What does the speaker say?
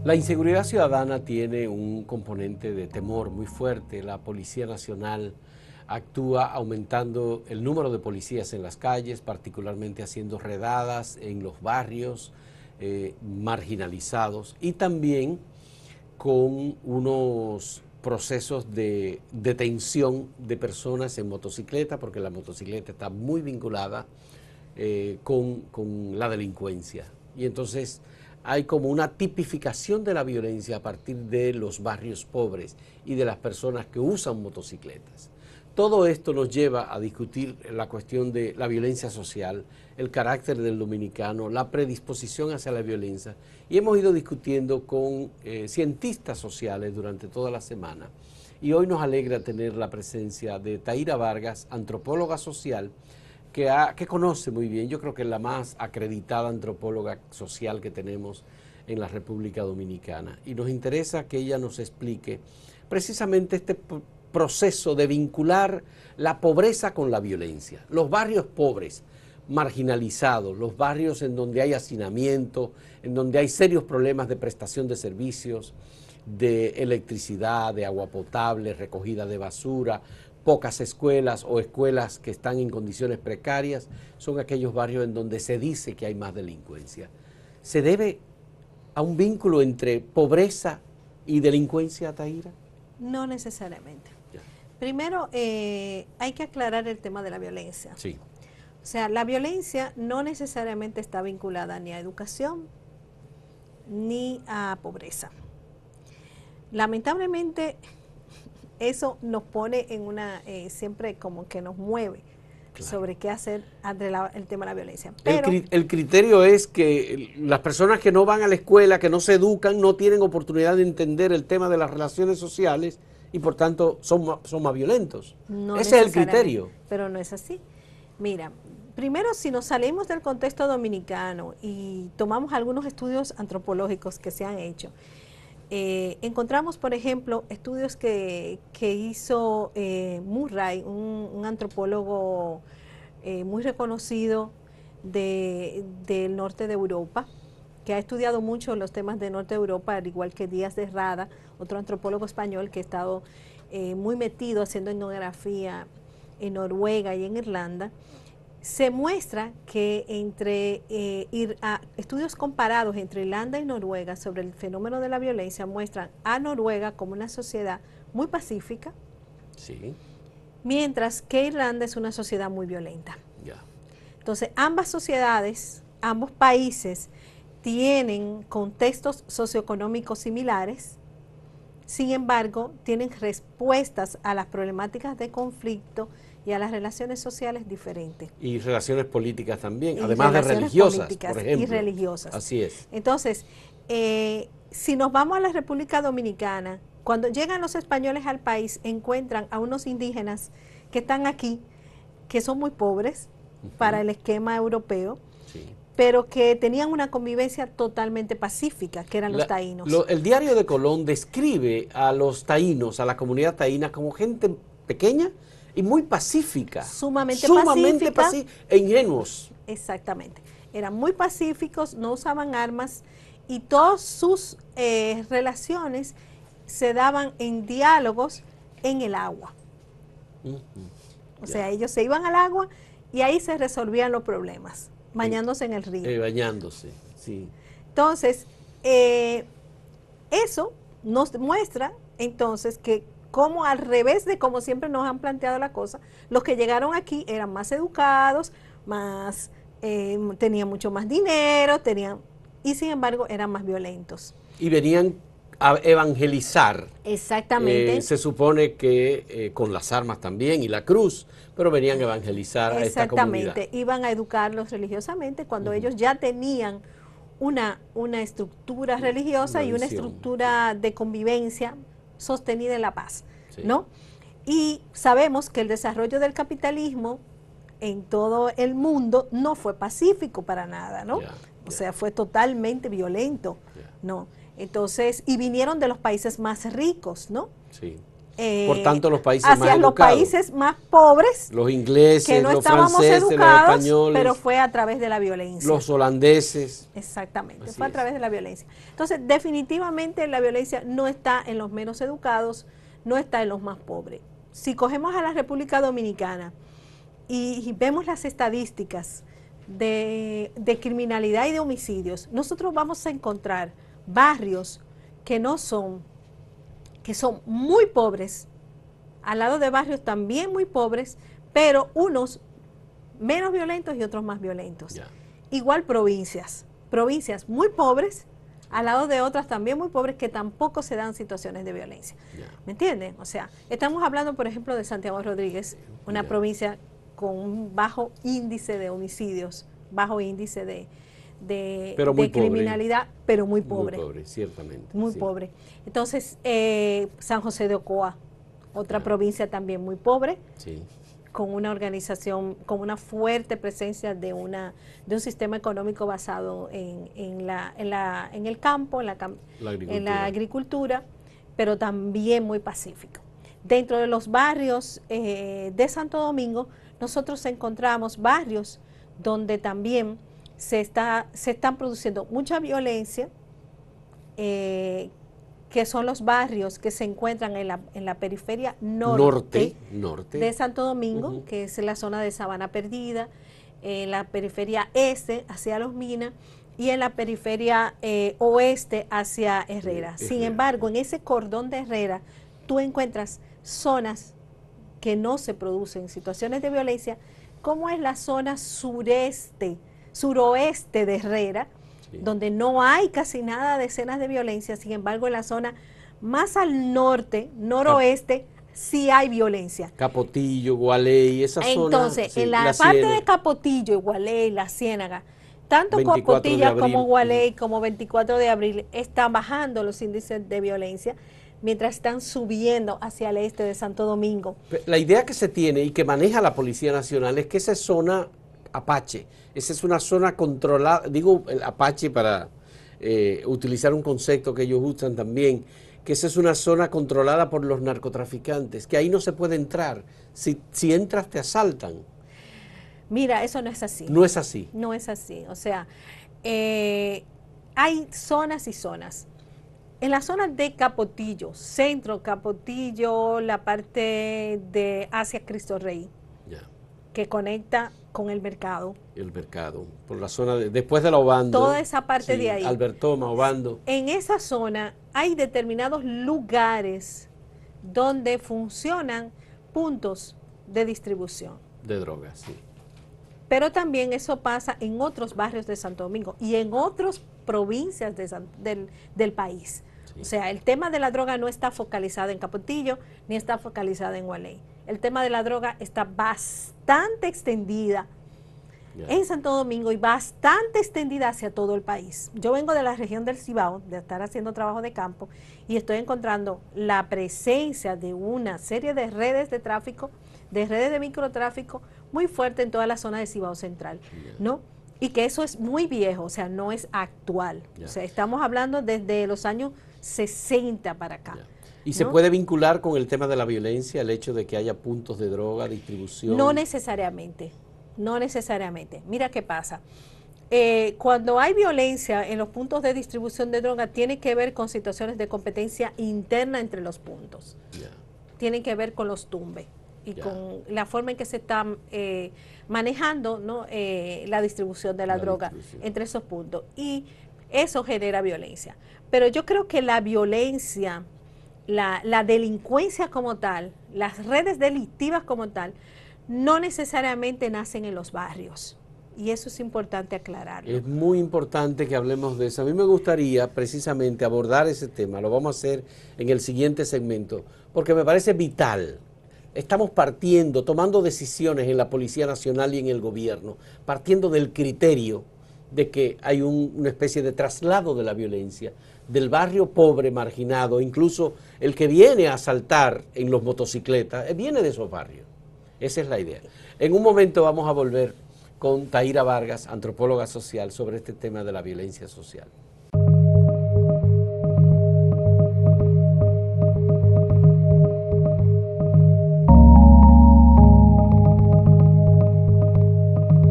La inseguridad ciudadana tiene un componente de temor muy fuerte. La Policía Nacional actúa aumentando el número de policías en las calles, particularmente haciendo redadas en los barrios marginalizados y también con unos procesos de detención de personas en motocicleta, porque la motocicleta está muy vinculada con la delincuencia. Y entonces hay como una tipificación de la violencia a partir de los barrios pobres y de las personas que usan motocicletas. Todo esto nos lleva a discutir la cuestión de la violencia social, el carácter del dominicano, la predisposición hacia la violencia, y hemos ido discutiendo con cientistas sociales durante toda la semana. Y hoy nos alegra tener la presencia de Taira Vargas, antropóloga social, que conoce muy bien, yo creo que es la más acreditada antropóloga social que tenemos en la República Dominicana. Y nos interesa que ella nos explique precisamente este proceso de vincular la pobreza con la violencia. Los barrios pobres, marginalizados, los barrios en donde hay hacinamiento, en donde hay serios problemas de prestación de servicios, de electricidad, de agua potable, recogida de basura, pocas escuelas o escuelas que están en condiciones precarias, son aquellos barrios en donde se dice que hay más delincuencia. ¿Se debe a un vínculo entre pobreza y delincuencia, Taira? No necesariamente. Ya. Primero, hay que aclarar el tema de la violencia. Sí. O sea, la violencia no necesariamente está vinculada ni a educación ni a pobreza. Lamentablemente, eso nos pone en una, siempre como que nos mueve sobre qué hacer ante el tema de la violencia. Pero el criterio es que las personas que no van a la escuela, que no se educan, no tienen oportunidad de entender el tema de las relaciones sociales y por tanto son más violentos. no Ese es el criterio. Pero no es así. Mira, primero, si nos salimos del contexto dominicano y tomamos algunos estudios antropológicos que se han hecho, encontramos, por ejemplo, estudios que hizo Murray, un antropólogo muy reconocido del norte de Europa, que ha estudiado mucho los temas del norte de Europa, al igual que Díaz de Rada, otro antropólogo español que ha estado muy metido haciendo etnografía en Noruega y en Irlanda. Se muestra que entre estudios comparados entre Irlanda y Noruega sobre el fenómeno de la violencia muestran a Noruega como una sociedad muy pacífica, sí, mientras que Irlanda es una sociedad muy violenta. ya. Entonces, ambas sociedades, ambos países tienen contextos socioeconómicos similares, sin embargo, tienen respuestas a las problemáticas de conflicto y a las relaciones sociales diferentes. Y relaciones políticas también, Y además de religiosas, por ejemplo. Y religiosas. Así es. Entonces, si nos vamos a la República Dominicana, cuando llegan los españoles al país, encuentran a unos indígenas que están aquí, que son muy pobres para el esquema europeo, Sí. pero que tenían una convivencia totalmente pacífica, que eran los taínos. El diario de Colón describe a los taínos, a la comunidad taína, como gente pequeña y muy pacífica. Sumamente pacífica e ingenuos. Exactamente. Eran muy pacíficos, no usaban armas y todas sus relaciones se daban en diálogos en el agua. O sea, ellos se iban al agua y ahí se resolvían los problemas, bañándose en el río. Bañándose, sí. Entonces, eso nos muestra entonces que como al revés de como siempre nos han planteado la cosa, los que llegaron aquí eran más educados, más tenían mucho más dinero, y sin embargo eran más violentos. Y venían a evangelizar. Exactamente. Se supone que con las armas también y la cruz, pero venían a evangelizar a esta comunidad. Exactamente, iban a educarlos religiosamente cuando ellos ya tenían una estructura religiosa y una estructura de convivencia sostenida en la paz, sí, ¿no? Y sabemos que el desarrollo del capitalismo en todo el mundo no fue pacífico para nada, ¿no? O sea, fue totalmente violento, ¿no? Entonces, y vinieron de los países más ricos, ¿no? Sí. Por tanto, los países hacia más los educados, países más pobres, los ingleses, que no los estábamos franceses, los educados, españoles, pero fue a través de la violencia. los holandeses. Exactamente, Así fue a es. través de la violencia. Entonces, definitivamente la violencia no está en los menos educados, no está en los más pobres. Si cogemos a la República Dominicana y vemos las estadísticas de criminalidad y de homicidios, nosotros vamos a encontrar barrios que son muy pobres, al lado de barrios también muy pobres, pero unos menos violentos y otros más violentos. Ya. Igual provincias muy pobres, al lado de otras también muy pobres que tampoco se dan situaciones de violencia. Ya. ¿Me entienden? O sea, estamos hablando, por ejemplo, de Santiago Rodríguez, una Ya. provincia con un bajo índice de homicidios, bajo índice de Pero muy pobre. criminalidad, pero muy pobre. Muy pobre, ciertamente. Muy sí. pobre. Entonces, San José de Ocoa, otra Ya. provincia también muy pobre, Sí. con una organización, con una fuerte presencia de un sistema económico basado en el campo, en la agricultura, pero también muy pacífico. Dentro de los barrios de Santo Domingo, nosotros encontramos barrios donde también se están produciendo mucha violencia, que son los barrios que se encuentran en la periferia norte de Santo Domingo, que es la zona de Sabana Perdida, en la periferia este hacia Los Minas y en la periferia oeste hacia Herrera. Sin embargo, en ese cordón de Herrera tú encuentras zonas que no se producen situaciones de violencia, como es la zona suroeste de Herrera, donde no hay casi nada de escenas de violencia. Sin embargo, en la zona más al norte, noroeste, sí hay violencia. Capotillo, Gualey, esa zona. Entonces, Sí, en la parte de Capotillo, Gualey, La Ciénaga, tanto Capotillo como Gualey como 24 de abril están bajando los índices de violencia, mientras están subiendo hacia el este de Santo Domingo. La idea que se tiene y que maneja la Policía Nacional es que esa zona Apache, esa es una zona controlada, digo el Apache para utilizar un concepto que ellos usan también, que esa es una zona controlada por los narcotraficantes, que ahí no se puede entrar, si entras te asaltan. Mira, eso no es así. No es así. No es así, o sea, hay zonas y zonas. En la zona de Capotillo, centro Capotillo, la parte de hacia Cristo Rey, que conecta con el mercado. El mercado, por la zona después de la Obando. Toda esa parte de ahí. Albertoma, Obando. En esa zona hay determinados lugares donde funcionan puntos de distribución. De drogas, sí. Pero también eso pasa en otros barrios de Santo Domingo y en otras provincias del país. Sí. O sea, el tema de la droga no está focalizado en Capotillo ni está focalizado en Gualey. El tema de la droga está bastante extendida en Santo Domingo y bastante extendida hacia todo el país. Yo vengo de la región del Cibao, de estar haciendo trabajo de campo, y estoy encontrando la presencia de una serie de redes de tráfico, de redes de microtráfico muy fuerte en toda la zona de Cibao Central, ¿no? Y que eso es muy viejo, o sea, no es actual. O sea, estamos hablando desde los años 60 para acá. ¿Y se puede vincular con el tema de la violencia, el hecho de que haya puntos de droga, distribución? No necesariamente, no necesariamente. Mira qué pasa. Cuando hay violencia en los puntos de distribución de droga, tiene que ver con situaciones de competencia interna entre los puntos. Tienen que ver con los tumbes y con la forma en que se está manejando, ¿no? La distribución de la droga entre esos puntos. Y eso genera violencia. Pero yo creo que la violencia, la delincuencia como tal, las redes delictivas como tal, no necesariamente nacen en los barrios. Y eso es importante aclararlo. Es muy importante que hablemos de eso. A mí me gustaría precisamente abordar ese tema. Lo vamos a hacer en el siguiente segmento, porque me parece vital. Estamos partiendo, tomando decisiones en la Policía Nacional y en el gobierno, partiendo del criterio de que hay una especie de traslado de la violencia del barrio pobre, marginado, incluso el que viene a asaltar en los motocicletas, viene de esos barrios. Esa es la idea. En un momento vamos a volver con Taira Vargas, antropóloga social, sobre este tema de la violencia social.